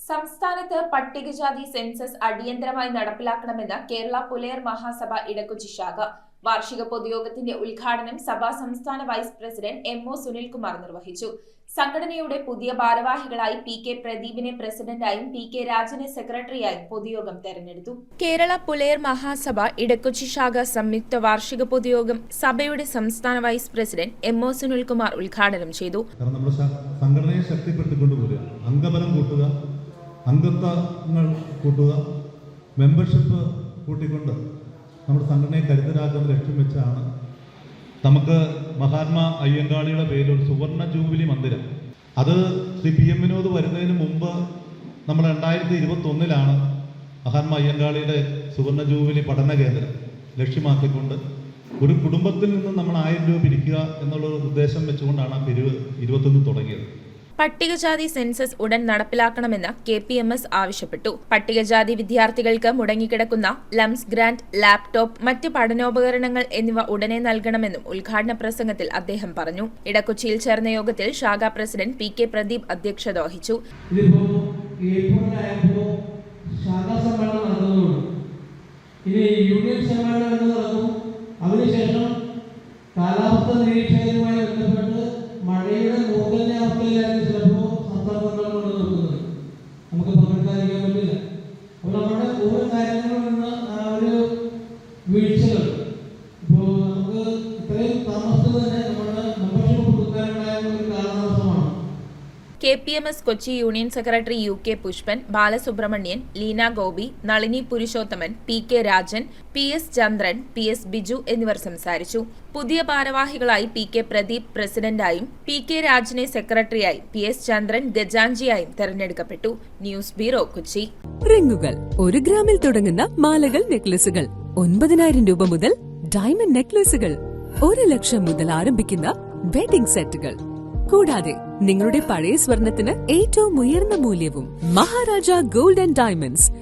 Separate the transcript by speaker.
Speaker 1: സംസ്ഥാനത്ത് പട്ടികജാതി സെൻസസ് അടിയന്തരമായി നടപ്പിലാക്കണമെന്ന് കേരള പുലയർ മഹാസഭ ഇടക്കൊച്ചി ശാഖ വാർഷിക പൊതുയോഗത്തിന്റെ ഉദ്ഘാടനം സഭാ സംസ്ഥാന വൈസ് പ്രസിഡന്റ് എം.ഒ. സുനിൽകുമാർ നിർവഹിച്ചു. സംഘടനയുടെ പുതിയ ഭാരവാഹികളായി പി.കെ. പ്രദീപിനെ പ്രസിഡന്റായും പി.കെ. രാജനെ സെക്രട്ടറിയായും പൊതുയോഗം തെരഞ്ഞെടുത്തു. കേരള പുലയർ മഹാസഭ ഇടക്കൊച്ചി ശാഖ സംയുക്ത വാർഷിക പൊതുയോഗം സഭയുടെ സംസ്ഥാന വൈസ് പ്രസിഡന്റ് എം.ഒ. സുനിൽകുമാർ ഉദ്ഘാടനം ചെയ്തു.
Speaker 2: സംഘടനയെ ശക്തിപ്പെടുത്തിക്കൊണ്ടുപോവുക, അംഗബലം കൂട്ടുക, അംഗത്വങ്ങൾ കൂട്ടുക, മെമ്പർഷിപ്പ് കൂട്ടിക്കൊണ്ട് നമ്മുടെ സംഘടനയെ കരുതലാക്കുന്ന ലക്ഷ്യം വെച്ചാണ് നമുക്ക് മഹാത്മാ അയ്യങ്കാളിയുടെ പേരിൽ ഒരു സുവർണ ജൂബിലി മന്ദിരം, അത് ശ്രീ PM വിനോദ് വരുന്നതിന് മുമ്പ് നമ്മൾ 2021 മഹാത്മാ അയ്യങ്കാളിയുടെ സുവർണ ജൂബിലി പഠന കേന്ദ്രം ലക്ഷ്യമാക്കിക്കൊണ്ട് ഒരു കുടുംബത്തിൽ നിന്ന് നമ്മൾ 1000 രൂപ പിരിക്കുക എന്നുള്ള ഉദ്ദേശം വെച്ചുകൊണ്ടാണ് ആ പിരിവ് 21 തുടങ്ങിയത്.
Speaker 1: പട്ടികജാതി സെൻസസ് ഉടൻ നടപ്പിലാക്കണമെന്ന് KPMS ആവശ്യപ്പെട്ടു. പട്ടികജാതി വിദ്യാർത്ഥികൾക്ക് മുടങ്ങിക്കിടക്കുന്ന ലംസ് ഗ്രാന്റ്, ലാപ്ടോപ്പ്, മറ്റ് പഠനോപകരണങ്ങൾ എന്നിവ ഉടനെ നൽകണമെന്നും ഉദ്ഘാടന പ്രസംഗത്തിൽ അദ്ദേഹം പറഞ്ഞു. ഇടക്കൊച്ചിയിൽ ചേർന്ന യോഗത്തിൽ ശാഖാ പ്രസിഡന്റ് പി.കെ. പ്രദീപ് അധ്യക്ഷത വഹിച്ചു.
Speaker 3: കാലാവസ്ഥ നിരീക്ഷകരുമായി ബന്ധപ്പെട്ട് മഴയുടെ മൂർധന്യ അവസ്ഥയിലായിരുന്നു ചിലപ്പോൾ സംസ്ഥാനങ്ങൾ നിൽക്കുന്നത്. നമുക്ക് പങ്കെടുക്കാതിരിക്കാൻ പറ്റില്ല. അപ്പോൾ നമ്മുടെ ഓരോ കാര്യങ്ങളിൽ നിന്ന് ആ ഒരു വീഴ്ചകൾ ഇപ്പോൾ നമുക്ക് ഇത്രയും താമസത്തിൽ തന്നെ നമ്മുടെ മെമ്പർഷിപ്പ് പുതുക്കാനുണ്ടായ ഒരു കാലതാമസമാണ്.
Speaker 1: KPMS Kochi union secretary UK Pushpan, Balasubramanian, Leena Gopi, Nalini Purushothaman, P.K. Rajan, PS ചന്ദ്രൻ, PS ബിജു എന്നിവർ സംസാരിച്ചു. പുതിയ ഭാരവാഹികളായി P.K. Pradeep പ്രസിഡന്റായും P.K. രാജനെ സെക്രട്ടറിയായും PS Chandran ഗജാഞ്ചിയായും തെരഞ്ഞെടുക്കപ്പെട്ടു. News bureau, Kochi.
Speaker 4: റിങ്ങുകൾ 1 ഗ്രാമിൽ തുടങ്ങുന്ന മാലകൾ, നെക്ലസുകൾ 9,000 രൂപ മുതൽ ഡയമണ്ട് നെക്ലസുകൾ 1 ലക്ഷം മുതൽ ആരംഭിക്കുന്ന വെഡിംഗ് സെറ്റുകൾ, കൂടാതെ നിങ്ങളുടെ പഴയ സ്വർണത്തിന് ഏറ്റവും ഉയർന്ന മൂല്യവും. Maharaja gold and diamonds